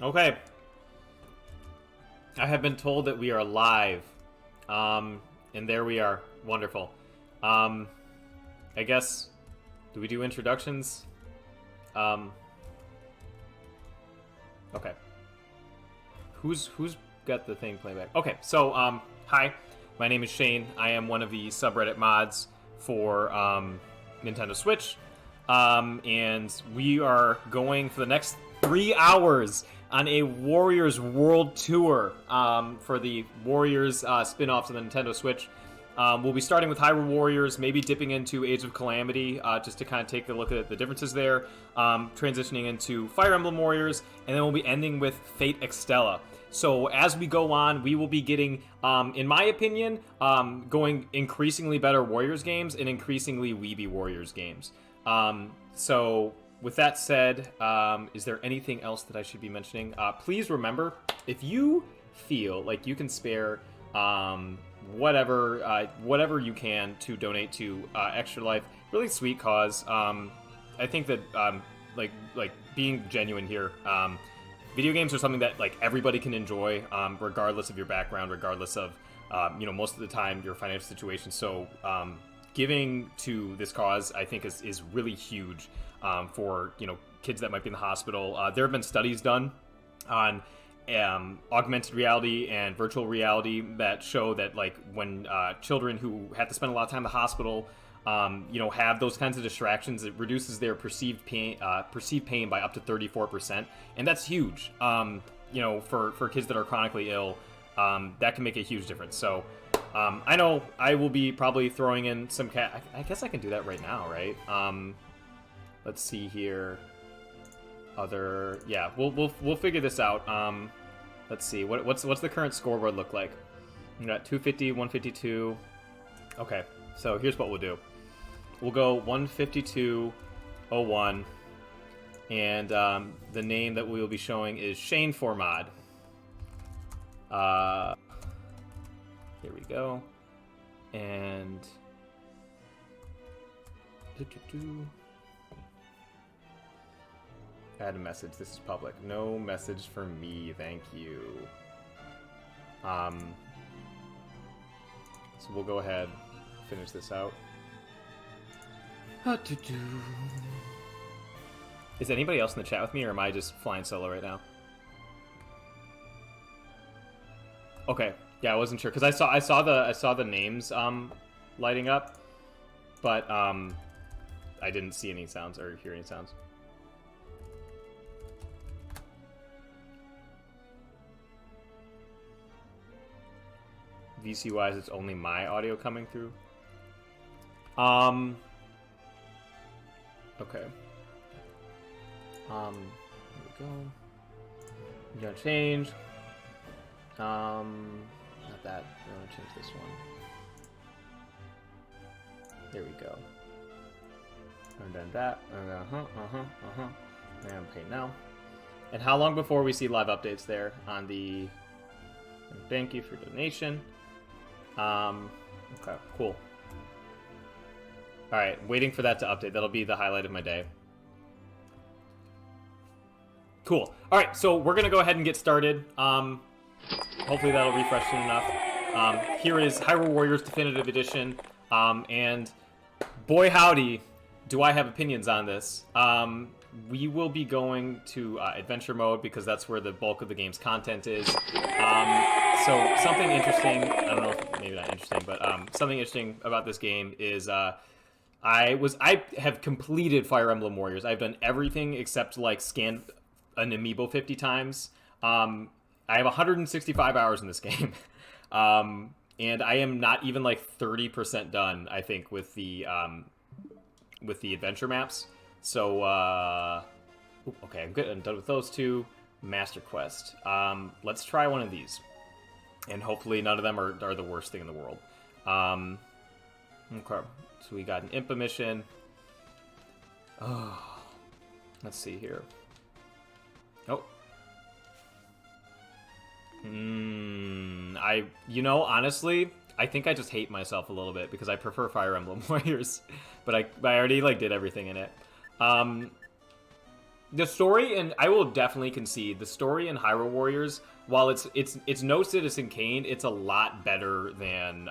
Okay. I have been told that we are live. And there we are. Wonderful. I guess, do we do introductions? Okay. Who's got the thing playing back? Okay, so, hi. My name is Shane. I am one of the subreddit mods for, NintendoSwitch. And we are going for the next 3 hours on a Warriors World Tour for the Warriors spin-off to the Nintendo Switch. We'll be starting with Hyrule Warriors, maybe dipping into Age of Calamity just to kind of take a look at the differences there, transitioning into Fire Emblem Warriors, and then we'll be ending with Fate Extella. So as we go on, we will be getting, in my opinion, going increasingly better Warriors games and increasingly Weeby Warriors games. So with that said, is there anything else that I should be mentioning? Please remember, if you feel like you can spare whatever you can to donate to Extra Life, really sweet cause. I think that like being genuine here, video games are something that like everybody can enjoy, regardless of your background, regardless of most of the time your financial situation. So giving to this cause, I think, is really huge for kids that might be in the hospital. There have been studies done on augmented reality and virtual reality that show that like when children who have to spend a lot of time in the hospital, have those kinds of distractions, it reduces their perceived pain by up to 34%, and that's huge. For kids that are chronically ill, that can make a huge difference. So. I know I will be probably throwing in some I guess I can do that right now, right? Let's see here. We'll figure this out. Let's see. What's the current scoreboard look like? We got 250, 152. Okay, so here's what we'll do. We'll go 152.01, and the name that we will be showing is Shane for Mod. Here we go. And add a message. This is public. No message for me, thank you. So we'll go ahead, finish this out. Is anybody else in the chat with me, or am I just flying solo right now? Okay. Yeah, I wasn't sure because I saw the names lighting up, but I didn't see any sounds or hear any sounds. VC wise, it's only my audio coming through. Okay. Here we go. I'm gonna change. Not that. I want to change this one. There we go. And then that. And I'm paying now. And how long before we see live updates there on the... Thank you for donation. Okay, cool. Alright, waiting for that to update. That'll be the highlight of my day. Cool. Alright, so we're going to go ahead and get started. Hopefully that'll refresh soon enough. Here is Hyrule Warriors Definitive Edition, and boy howdy, do I have opinions on this. We will be going to adventure mode because that's where the bulk of the game's content is. So something interesting, I don't know if maybe not interesting, but something interesting about this game is I have completed Fire Emblem Warriors. I've done everything except like scan an amiibo 50 times. I have 165 hours in this game, and I am not even like 30% done, I think, with the adventure maps. So, okay, I'm good. I'm done with those two. Master Quest. Let's try one of these, and hopefully none of them are the worst thing in the world. Okay, so we got an Impa mission. Oh, let's see here. Oh. Honestly, I think I just hate myself a little bit because I prefer Fire Emblem Warriors, but I already like did everything in it. The story, and I will definitely concede, the story in Hyrule Warriors, while it's no Citizen Kane, it's a lot better than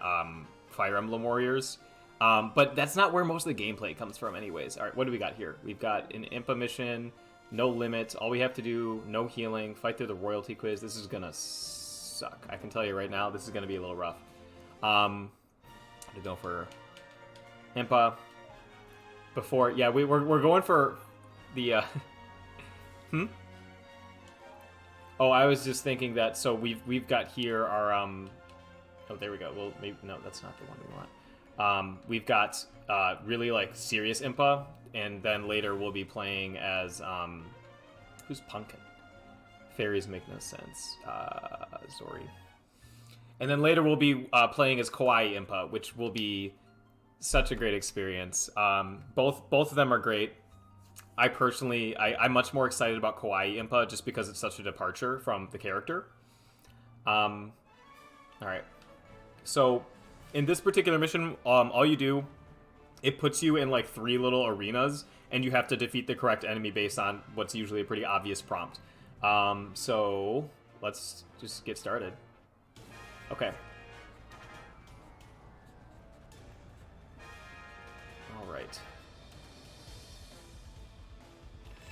Fire Emblem Warriors. But that's not where most of the gameplay comes from anyways. All right, what do we got here? We've got an Impa mission, no limits. All we have to do, no healing, fight through the royalty quiz. This is going to suck. I can tell you right now, this is going to be a little rough. To go for Impa. Before, yeah, we're going for the... Oh, I was just thinking that, so we've got here our, oh, there we go. Well, maybe, no, that's not the one we want. We've got, really, like, serious Impa, and then later we'll be playing as, who's Pumpkin? Fairies make no sense. Zori. And then later we'll be, playing as Kawaii Impa, which will be such a great experience. Both of them are great. I personally, I'm much more excited about Kawaii Impa just because it's such a departure from the character. All right. So, in this particular mission, all you do, it puts you in like 3 little arenas, and you have to defeat the correct enemy based on what's usually a pretty obvious prompt. So, let's just get started. Okay. All right.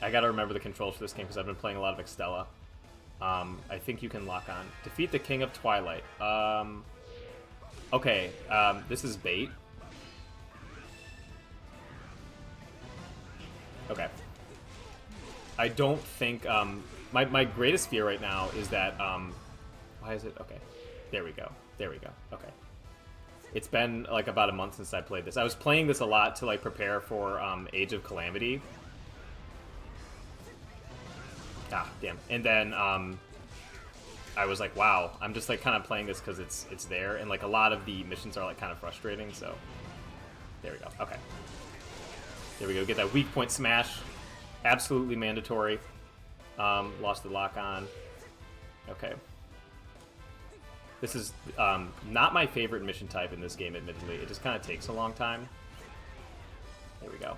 I gotta remember the controls for this game because I've been playing a lot of Extella. I think you can lock on. Defeat the King of Twilight. Okay, this is bait. Okay. I don't think, my greatest fear right now is that, why is it? Okay. There we go. There we go. Okay. It's been, like, about a month since I played this. I was playing this a lot to, like, prepare for, Age of Calamity. Ah, damn. And then, I was like, wow, I'm just, like, kind of playing this because it's there. And, like, a lot of the missions are, like, kind of frustrating, so... There we go. Okay. There we go. Get that weak point smash. Absolutely mandatory. Lost the lock on. Okay. This is, not my favorite mission type in this game, admittedly. It just kind of takes a long time. There we go.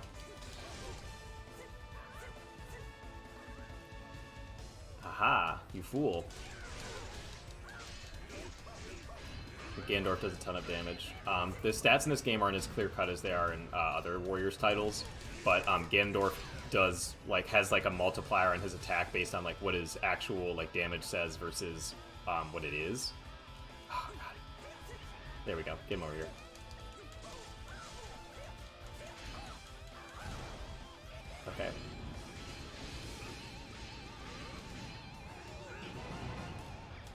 Aha, you fool. Ganondorf does a ton of damage. The stats in this game aren't as clear-cut as they are in other Warriors titles, but Ganondorf does, like, has, like, a multiplier on his attack based on, like, what his actual, like, damage says versus what it is. Oh, God. There we go. Get him over here. Okay.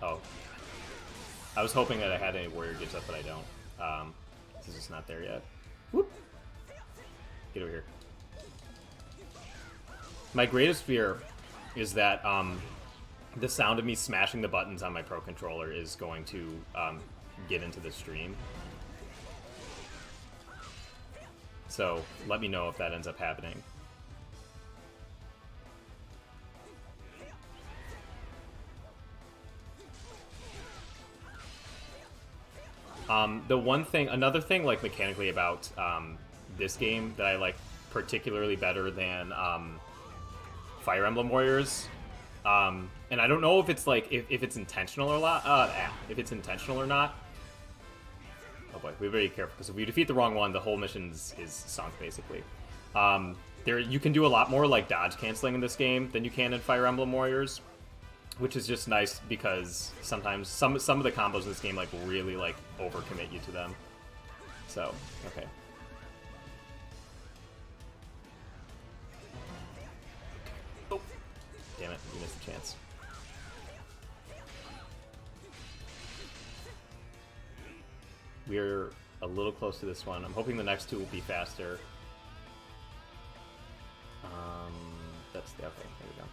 Oh. I was hoping that I had any warrior gifts up, but I don't. This is just not there yet. Whoop! Get over here. My greatest fear is that the sound of me smashing the buttons on my Pro Controller is going to get into the stream. So, let me know if that ends up happening. Another thing, like, mechanically about this game that I like particularly better than Fire Emblem Warriors, and I don't know if it's like if it's intentional or not. If it's intentional or not. Oh boy, we're very careful because if we defeat the wrong one, the whole mission is sunk basically. You can do a lot more like dodge canceling in this game than you can in Fire Emblem Warriors, which is just nice because sometimes some of the combos in this game like really like overcommit you to them. So, okay. Oh, damn it, you missed the chance. We're a little close to this one. I'm hoping the next two will be faster. That's the, okay, there we go.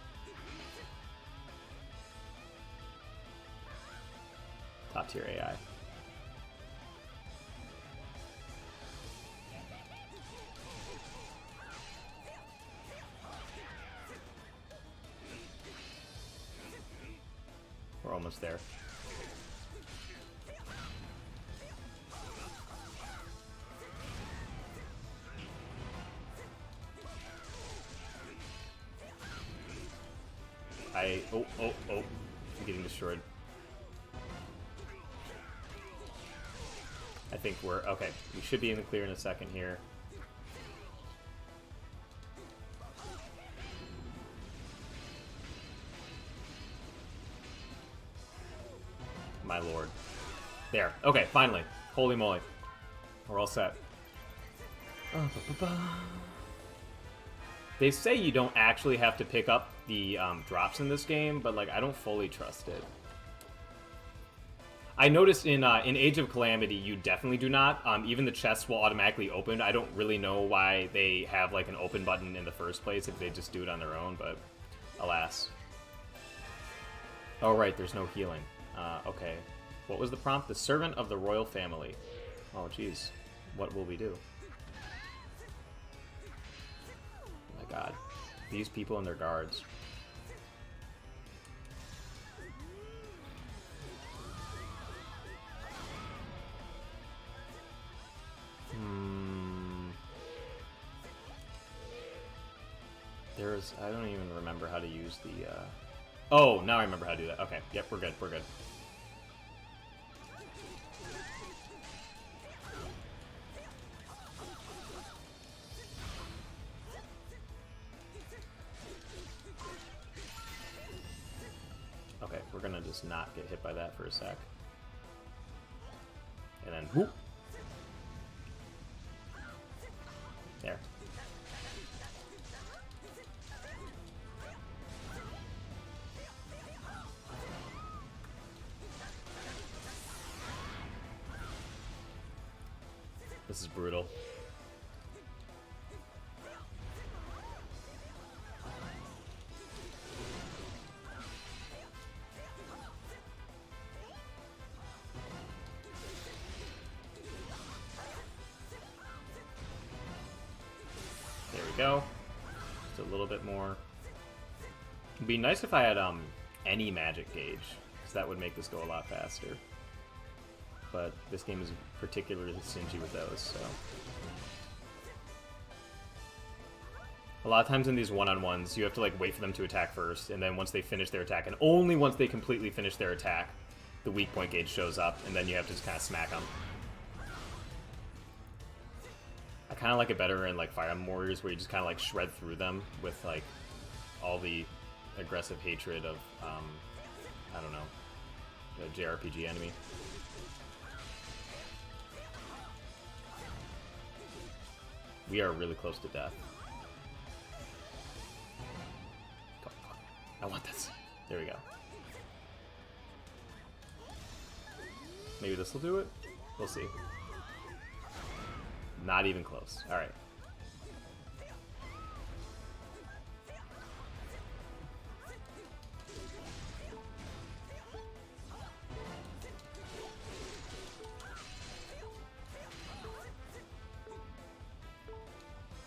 Top tier AI. We're almost there. Oh, I'm getting destroyed. I think we're... Okay, we should be in the clear in a second here. My lord. There. Okay, finally. Holy moly. We're all set. They say you don't actually have to pick up the drops in this game, but like I don't fully trust it. I noticed in Age of Calamity, you definitely do not. Even the chests will automatically open. I don't really know why they have like an open button in the first place if they just do it on their own, but alas. Oh right, there's no healing. Okay. What was the prompt? The servant of the royal family. Oh jeez. What will we do? Oh my god. These people and their guards. There's... I don't even remember how to use the... Oh, now I remember how to do that. Okay, yep, we're good, we're good. Okay, we're gonna just not get hit by that for a sec. And then, whoop! There. This is brutal. There we go. Just a little bit more. It'd be nice if I had any magic gauge, because that would make this go a lot faster. But this game is particularly stingy with those, so... A lot of times in these one-on-ones, you have to like wait for them to attack first, and then once they finish their attack, and only once they completely finish their attack, the weak point gauge shows up, and then you have to just kind of smack them. I kind of like it better in like Fire Emblem Warriors, where you just kind of like shred through them with like all the aggressive hatred of, I don't know, a JRPG enemy. We are really close to death. I want this. There we go. Maybe this will do it? We'll see. Not even close. Alright.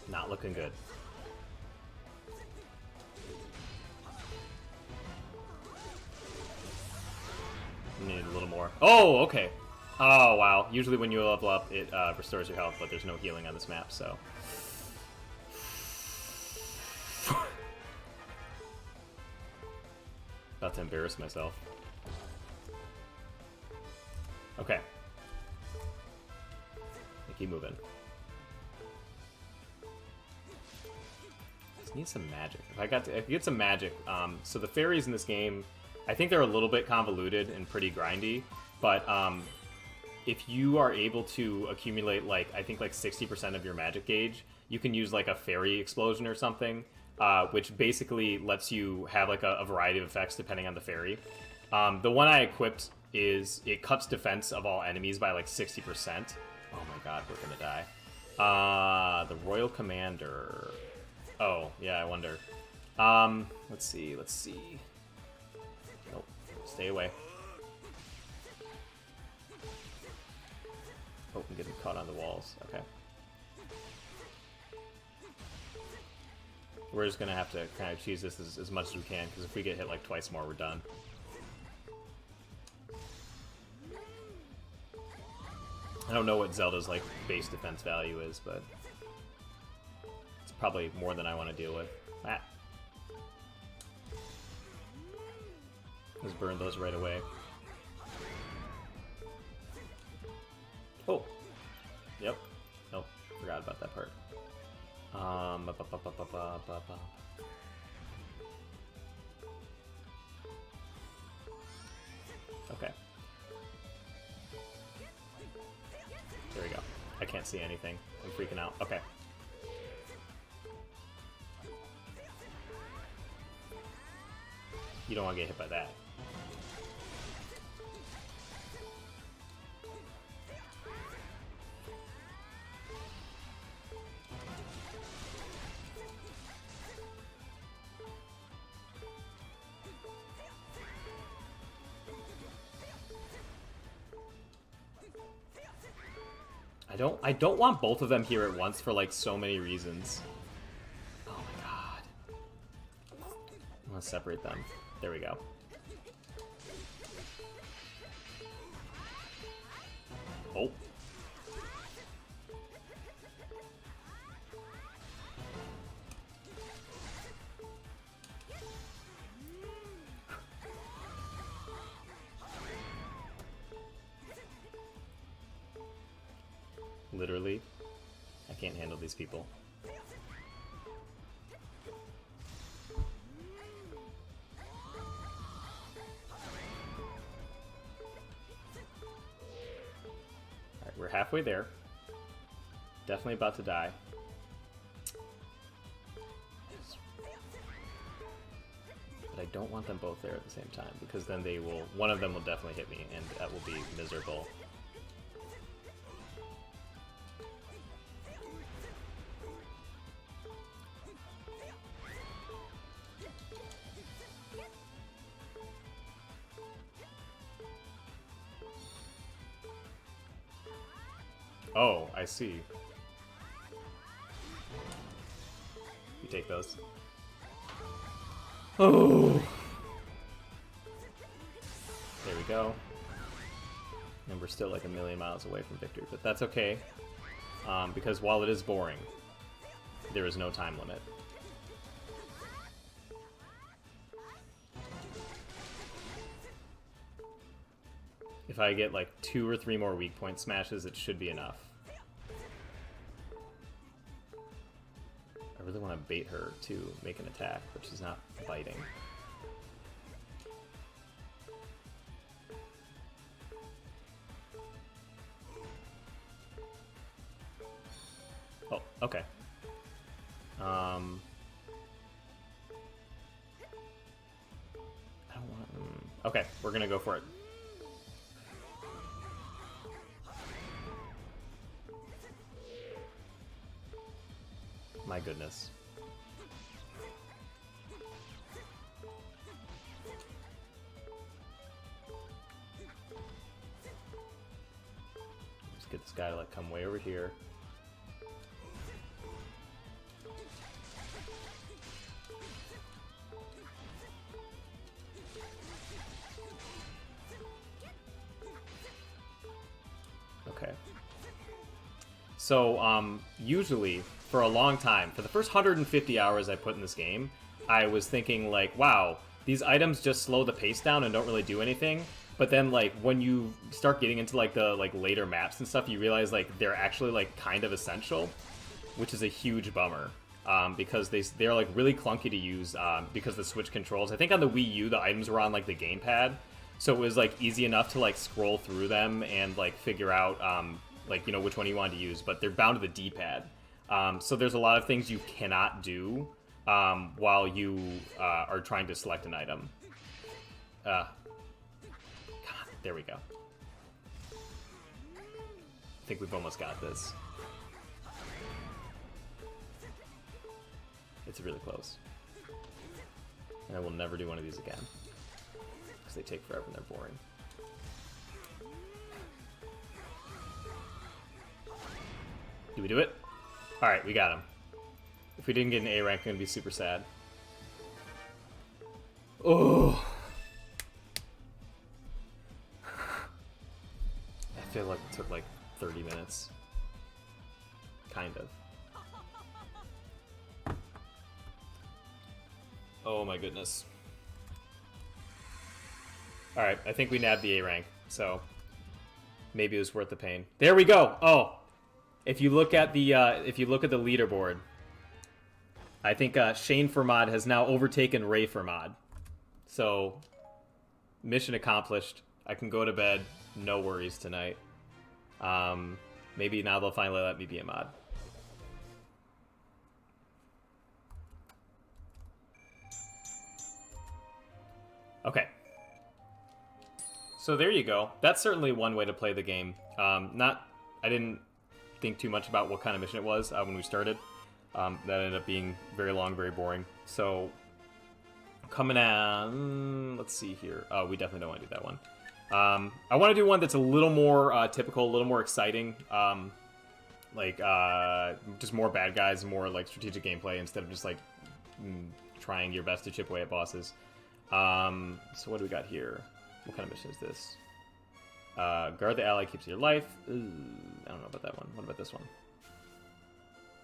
Not looking good. Need a little more. Oh, okay. Oh, wow. Usually when you level up, it restores your health, but there's no healing on this map, so... About to embarrass myself. Okay. Keep moving. Just need some magic. If I could get some magic. So the fairies in this game, I think they're a little bit convoluted and pretty grindy, but if you are able to accumulate like I think like 60% of your magic gauge, you can use like a fairy explosion or something, which basically lets you have like a variety of effects depending on the fairy. The one I equipped is it cuts defense of all enemies by like 60%. Oh my god, we're gonna die. The Royal Commander. Oh, yeah, I wonder. Let's see. Nope, stay away. Oh, I'm getting caught on the walls. Okay. We're just gonna have to kind of cheese this as much as we can, because if we get hit like twice more, we're done. I don't know what Zelda's like base defense value is, but it's probably more than I want to deal with. Ah. Just burn those right away. Oh. Yep. Nope. Forgot about that part. Okay. There we go. I can't see anything. I'm freaking out. Okay. You don't want to get hit by that. I don't want both of them here at once for like so many reasons. Oh my god. I want to separate them. There we go. Oh. Literally, I can't handle these people. Alright, we're halfway there. Definitely about to die. But I don't want them both there at the same time, because then they will, one of them will definitely hit me, and that will be miserable. Oh, I see. You take those. Oh! There we go. And we're still like a million miles away from victory, but that's okay. Because while it is boring, there is no time limit. If I get like 2 or 3 more weak point smashes, it should be enough. I really want to bait her to make an attack, but she's not biting. Oh, okay. I don't want... Okay, we're gonna go for it. My goodness. Just get this guy to like come way over here. Okay. So, usually, for a long time, for the first 150 hours I put in this game, I was thinking, like, wow, these items just slow the pace down and don't really do anything. But then, like, when you start getting into, like, the, like, later maps and stuff, you realize, like, they're actually, like, kind of essential, which is a huge bummer. Because they're, like, really clunky to use, because the Switch controls. I think on the Wii U, the items were on, like, the gamepad, so it was, like, easy enough to, like, scroll through them and, like, figure out, like, you know, which one you wanted to use, but they're bound to the D-pad. So there's a lot of things you cannot do while you are trying to select an item. God, there we go. I think we've almost got this. It's really close. And I will never do one of these again. Because they take forever and they're boring. Do we do it? Alright, we got him. If we didn't get an A rank, I'm going to be super sad. Oh! I feel like it took like 30 minutes. Kind of. Oh my goodness. All right, I think we nabbed the A rank, so maybe it was worth the pain. There we go. Oh, if you look at the leaderboard, I think Shane Fermad has now overtaken Ray Fermad. So mission accomplished. I can go to bed. No worries tonight. Maybe now they'll finally let me be a mod. Okay. So there you go. That's certainly one way to play the game. I didn't think too much about what kind of mission it was when we started. That ended up being very long, very boring. So coming out, let's see here. Oh, we definitely don't want to do that one. I want to do one that's a little more typical, a little more exciting. Just more bad guys, more like strategic gameplay instead of just like trying your best to chip away at bosses. So what do we got here? What kind of mission is this? Guard the ally keeps your life. Ooh, I don't know about that one. What about this one?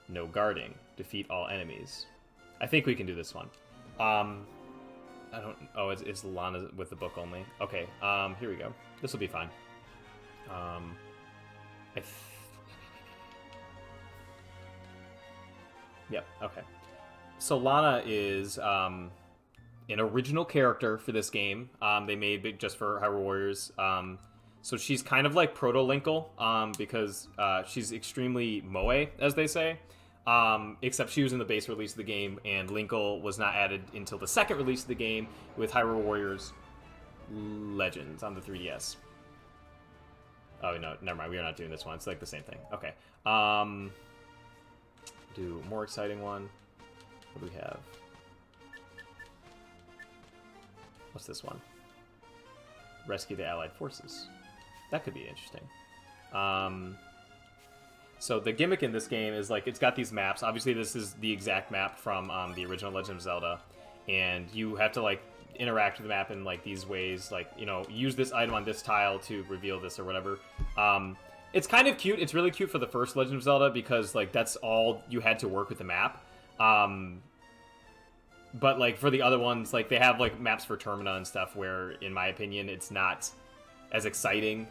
No guarding. Defeat all enemies. I think we can do this one. I don't... Oh, it's Lana with the book only. Okay, here we go. This will be fine. Yep, okay. So Lana is... an original character for this game. They made just for Hyrule Warriors. So she's kind of like Proto-Linkle, because she's extremely moe, as they say. Except she was in the base release of the game, and Linkle was not added until the second release of the game with Hyrule Warriors Legends on the 3DS. Oh, no, never mind. We are not doing this one. It's like the same thing. Okay. Do a more exciting one. What do we have? What's this one? Rescue the Allied forces. That could be interesting. So the gimmick in this game is, like, it's got these maps. Obviously, this is the exact map from the original Legend of Zelda. And you have to, like, interact with the map in, like, these ways. Like, you know, use this item on this tile to reveal this or whatever. It's kind of cute. It's really cute for the first Legend of Zelda because, like, that's all you had to work with the map. But, like, for the other ones, like, they have, like, maps for Termina and stuff where, in my opinion, it's not as exciting,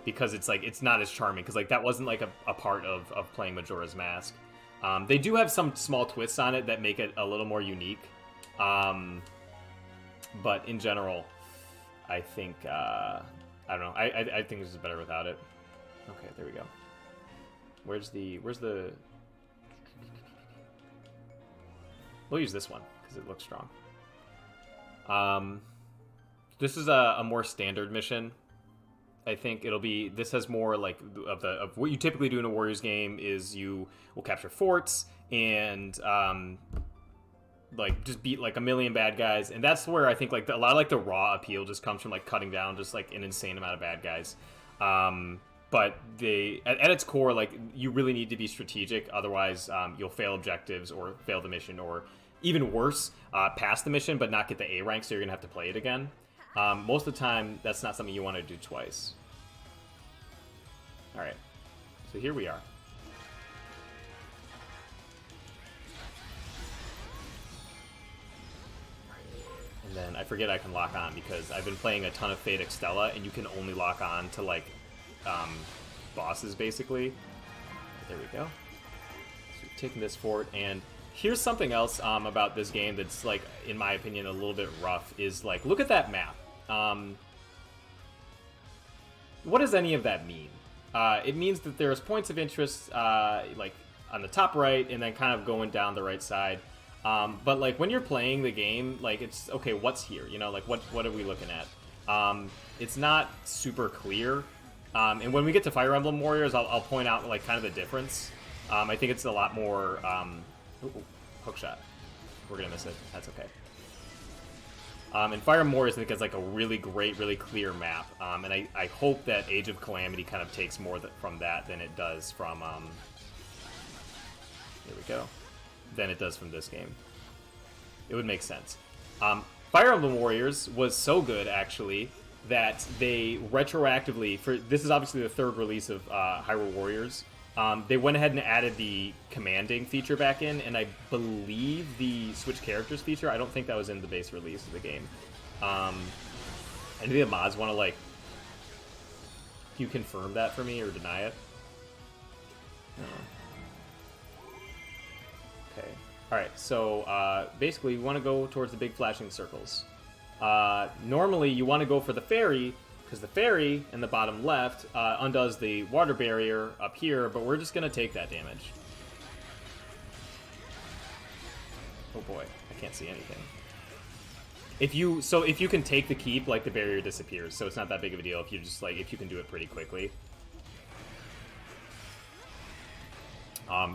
because it's, like, it's not as charming, because, like, that wasn't, like, a part of playing Majora's Mask. They do have some small twists on it that make it a little more unique. But, in general, I think, I don't know, I think this is better without it. Okay, there we go. Where's the... We'll use this one, because it looks strong. This is a more standard mission. I think it'll be... This has more, like, of what you typically do in a Warriors game is you will capture forts and, like, just beat, like, a million bad guys. And that's where I think, like, a lot of, like, the raw appeal just comes from, like, cutting down just, like, an insane amount of bad guys. But at its core, like, you really need to be strategic. Otherwise, you'll fail objectives or fail the mission, or even worse, pass the mission but not get the A rank, so you're going to have to play it again. Most of the time, that's not something you want to do twice. Alright, so here we are. And then I forget I can lock on, because I've been playing a ton of Fate Extella, and you can only lock on to, like, bosses, basically. There we go. So we've taken this fort, and here's something else about this game that's, like, in my opinion, a little bit rough, is, like, look at that map. What does any of that mean? It means that there's points of interest, like, on the top right, and then kind of going down the right side. But, like, when you're playing the game, like, it's, okay, what's here? You know, like, what are we looking at? It's not super clear. And when we get to Fire Emblem Warriors, I'll point out, like, kind of the difference. I think it's a lot more... hook shot. We're gonna miss it. That's okay. And Fire Emblem Warriors, I think, is, like, a really great, really clear map. And I hope that Age of Calamity kind of takes more from that than it does from... Here we go. Than it does from this game. It would make sense. Fire Emblem Warriors was so good, actually, that they retroactively, this is obviously the third release of Hyrule Warriors, they went ahead and added the commanding feature back in, and I believe the Switch Characters feature. I don't think that was in the base release of the game. I Any of the mods want to, like... Can you confirm that for me or deny it? No. Okay. Alright, so basically we want to go towards the big flashing circles. Normally you want to go for the fairy, because the fairy in the bottom left undoes the water barrier up here, but we're just going to take that damage. Oh boy, I can't see anything. If you can take the keep, like, the barrier disappears, so it's not that big of a deal if you just, like, if you can do it pretty quickly.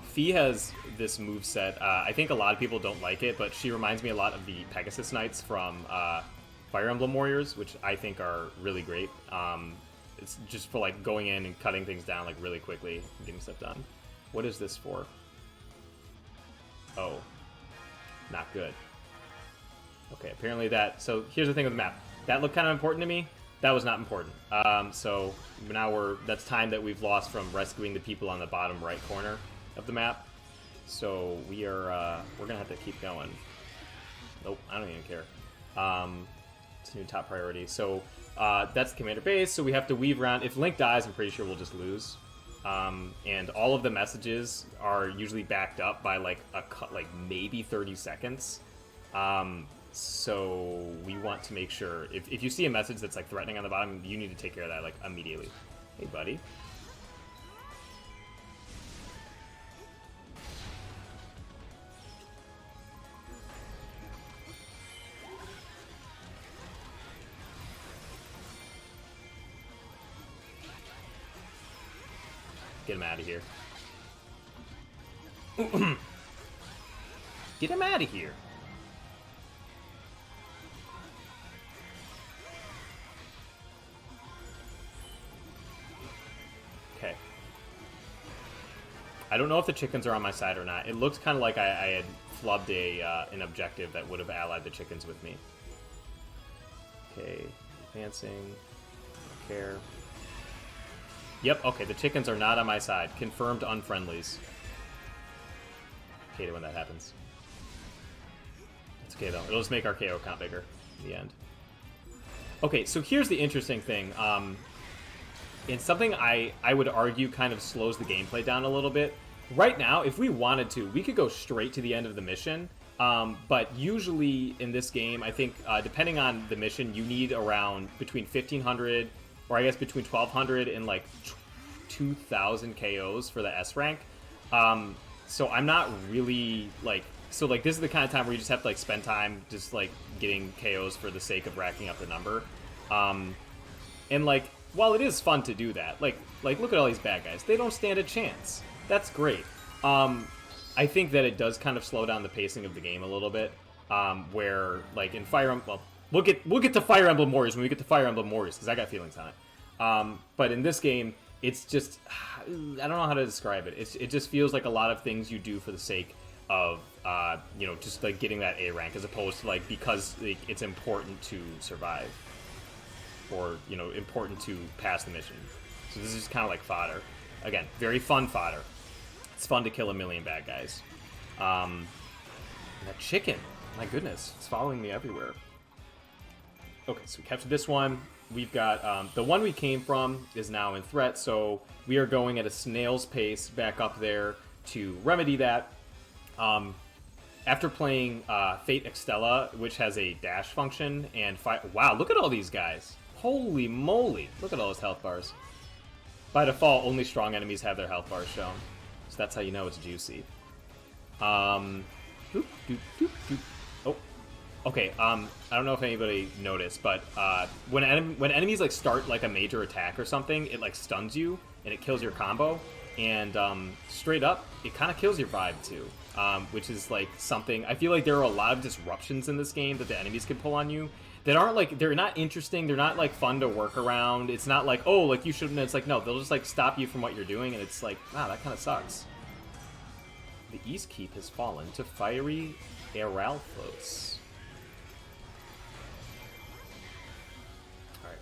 Fee has this moveset. I think a lot of people don't like it, but she reminds me a lot of the Pegasus Knights from Fire Emblem Warriors, which I think are really great. It's just for, like, going in and cutting things down, like, really quickly and getting stuff done. What is this for? Oh. Not good. Okay, apparently that... So, here's the thing with the map. That looked kind of important to me. That was not important. So, now that's time that we've lost from rescuing the people on the bottom right corner of the map. So, we're gonna have to keep going. Nope, I don't even care. It's a new top priority. So, that's the commander base, so we have to weave around. If Link dies, I'm pretty sure we'll just lose. And all of the messages are usually backed up by, like, maybe 30 seconds. So we want to make sure, if you see a message that's, like, threatening on the bottom, you need to take care of that, like, immediately. Hey, buddy. Get him out of here. Get him out of here. Okay. I don't know if the chickens are on my side or not. It looks kind of like I had flubbed an objective that would have allied the chickens with me. Okay, advancing. Don't care. Yep, okay, the chickens are not on my side. Confirmed unfriendlies. Hate it when that happens. It's okay, though. It'll just make our KO count bigger in the end. Okay, so here's the interesting thing. It's something I would argue kind of slows the gameplay down a little bit. Right now, if we wanted to, we could go straight to the end of the mission. But usually in this game, I think, depending on the mission, you need around between 1,500... or I guess between 1,200 and, like, 2,000 KOs for the S rank. So I'm not really, like... So, like, this is the kind of time where you just have to, like, spend time just, like, getting KOs for the sake of racking up the number. And, like, while it is fun to do that, like, look at all these bad guys. They don't stand a chance. That's great. I think that it does kind of slow down the pacing of the game a little bit. Where, like, in Fire Emblem... Well, We'll get to Fire Emblem Warriors when we get to Fire Emblem Warriors, because I got feelings on it. But in this game, it's just... I don't know how to describe it. It just feels like a lot of things you do for the sake of, you know, just, like, getting that A rank, as opposed to, like, because, like, it's important to survive. Or, you know, important to pass the mission. So this is just kind of like fodder. Again, very fun fodder. It's fun to kill a million bad guys. And that chicken, my goodness, it's following me everywhere. Okay, so we captured this one. We've got the one we came from is now in threat, so we are going at a snail's pace back up there to remedy that. After playing Fate Extella, which has a dash function, and wow, look at all these guys. Holy moly, look at all those health bars. By default, only strong enemies have their health bars shown, so that's how you know it's juicy. Oh. Okay, I don't know if anybody noticed, but when enemies, like, start, like, a major attack or something, it, like, stuns you, and it kills your combo, and straight up, it kind of kills your vibe, too, which is, like, something... I feel like there are a lot of disruptions in this game that the enemies can pull on you that aren't, like... They're not interesting, they're not, like, fun to work around, it's not like, oh, like, you shouldn't... It's like, no, they'll just, like, stop you from what you're doing, and it's like, wow, that kind of sucks. The East Keep has fallen to Fiery Eralthos.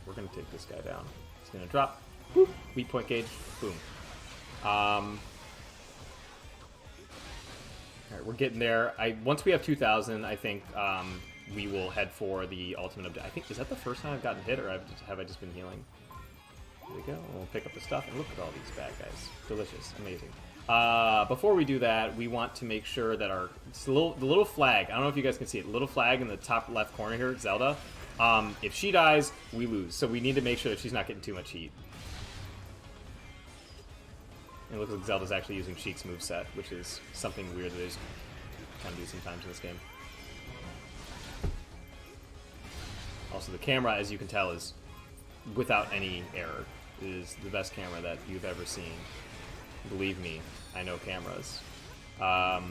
We're going to take this guy down. He's going to drop. Boop. Weak point gauge. Boom. Alright, we're getting there. Once we have 2,000, I think we will head for the ultimate objective. I think, is that the first time I've gotten hit, or have I just been healing? There we go. We'll pick up the stuff, and look at all these bad guys. Delicious. Amazing. Before we do that, we want to make sure that the little flag, I don't know if you guys can see it, the little flag in the top left corner here, Zelda, if she dies, we lose. So we need to make sure that she's not getting too much heat. It looks like Zelda's actually using Sheik's moveset, which is something weird that they just kind of do sometimes in this game. Also, the camera, as you can tell, is without any error. It is the best camera that you've ever seen. Believe me, I know cameras. There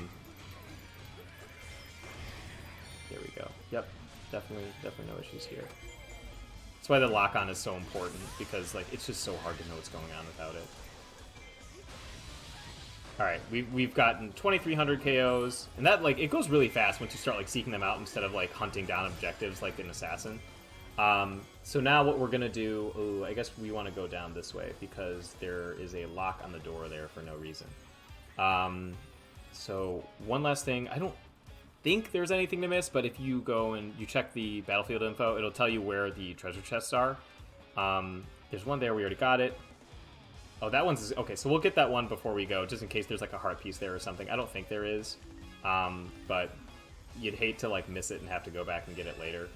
we go. Yep, definitely no issues here. That's why the lock-on is so important, because like it's just so hard to know what's going on without it. All right, we've gotten 2,300 KOs, and that like it goes really fast once you start like seeking them out instead of like hunting down objectives like an assassin. So now what we're gonna do, ooh, I guess we want to go down this way because there is a lock on the door there for no reason. So one last thing, I don't think there's anything to miss, but if you go and you check the battlefield info, it'll tell you where the treasure chests are. There's one there, we already got it. Oh, that one's, okay, so we'll get that one before we go, just in case there's like a heart piece there or something. I don't think there is, but you'd hate to like miss it and have to go back and get it later.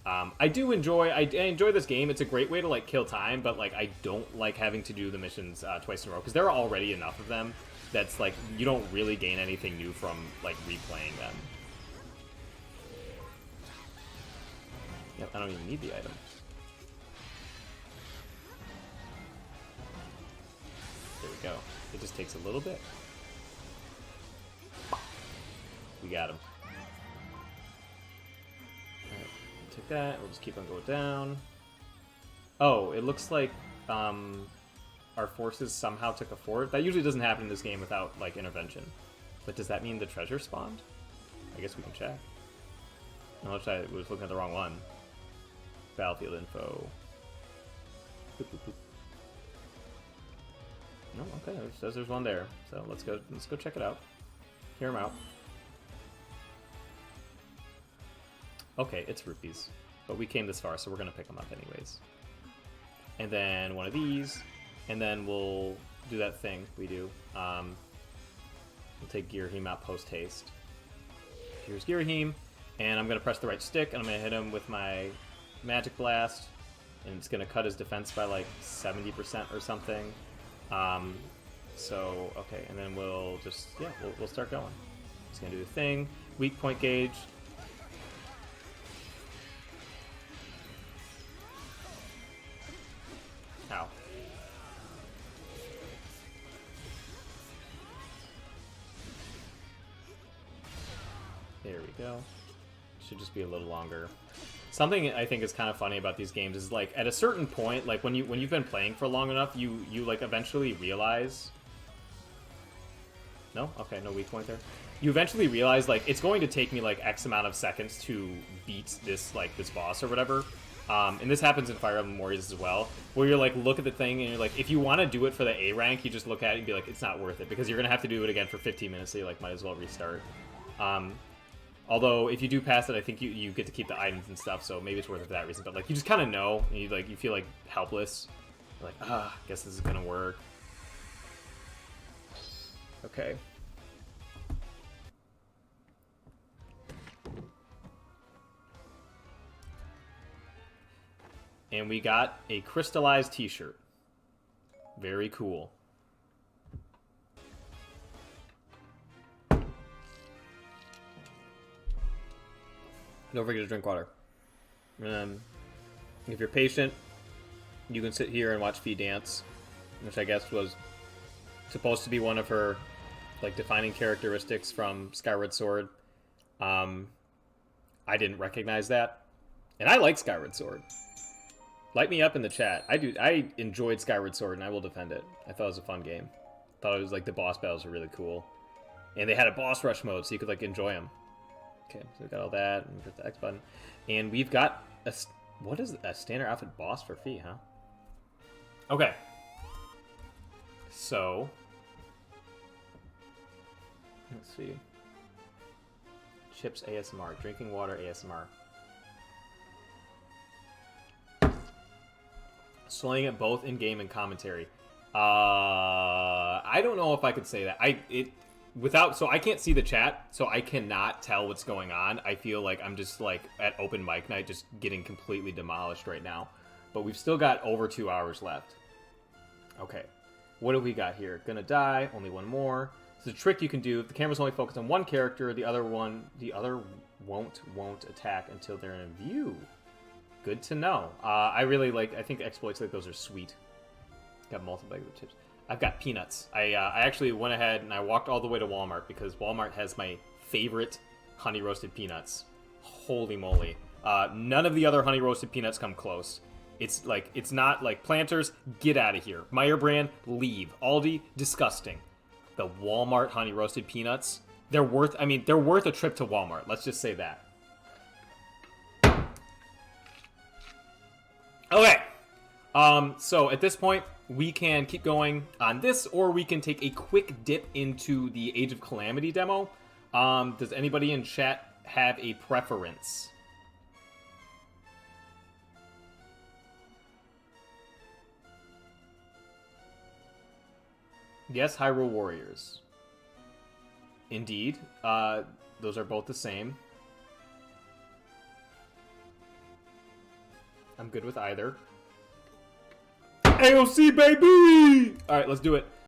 I enjoy this game. It's a great way to like kill time, but like I don't like having to do the missions twice in a row because there are already enough of them that's like you don't really gain anything new from like replaying them. Yep, I don't even need the item. There we go. It just takes a little bit. We got him. Take that. We'll just keep on going down. Oh, it looks like our forces somehow took a fort. That usually doesn't happen in this game without like intervention. But does that mean the treasure spawned? I guess we can check. Unless I was looking at the wrong one. Battlefield info. Boop, boop, boop. No, okay. It says there's one there. So let's go check it out. Hear him out. Okay, it's rupees. But we came this far, so we're going to pick them up anyways. And then one of these, and then we'll do that thing we do. We'll take Girahim out post-haste. Here's Girahim, and I'm going to press the right stick, and I'm going to hit him with my Magic Blast, and it's going to cut his defense by like 70% or something. So, okay, and then we'll just, yeah, we'll start going. It's going to do the thing. Weak point gauge. Ow. There we go. Should just be a little longer. Something I think is kind of funny about these games is like at a certain point, like when you've been playing for long enough, you like eventually realize. No? Okay, no weak point there. You eventually realize like it's going to take me like X amount of seconds to beat this boss or whatever. And this happens in Fire Emblem Warriors as well, where you're like, look at the thing, and you're like, if you want to do it for the A rank, you just look at it and be like, it's not worth it, because you're going to have to do it again for 15 minutes, so you like might as well restart. Although, if you do pass it, I think you get to keep the items and stuff, so maybe it's worth it for that reason. But like, you just kind of know, and you feel like helpless. You're like, I guess this is going to work. Okay. And we got a crystallized t-shirt. Very cool. Don't forget to drink water. If you're patient, you can sit here and watch Fee dance, which I guess was supposed to be one of her like defining characteristics from Skyward Sword. I didn't recognize that. And I like Skyward Sword. Light me up in the chat. I enjoyed Skyward Sword, and I will defend it. I thought it was a fun game. Thought it was like the boss battles were really cool, and they had a boss rush mode, so you could like enjoy them. Okay, so we got all that, and we got the X button, and we've got a what is a standard outfit boss for Fee, huh? Okay. So let's see. Chips ASMR, drinking water ASMR. slaying it both in game and commentary. I don't know if I could say that. So I can't see the chat, so I cannot tell what's going on. I feel like I'm just like at open mic night, just getting completely demolished right now. But we've still got over 2 hours left. Okay, what do we got here? Gonna die. Only one more. It's a trick you can do. If the camera's only focused on one character, the other won't attack until they're in view. Good to know. I really like. I think exploits like those are sweet. Got multiple chips. I've got peanuts. I actually went ahead and I walked all the way to Walmart because Walmart has my favorite honey roasted peanuts. Holy moly! None of the other honey roasted peanuts come close. It's not like Planters. Get out of here. Meyer brand, leave. Aldi, disgusting. The Walmart honey roasted peanuts. They're worth. I mean, they're worth a trip to Walmart. Let's just say that. Okay. So at this point, we can keep going on this, or we can take a quick dip into the Age of Calamity demo. Does anybody in chat have a preference? Yes, Hyrule Warriors. Indeed. Those are both the same. I'm good with either. AOC, baby! Alright, let's do it.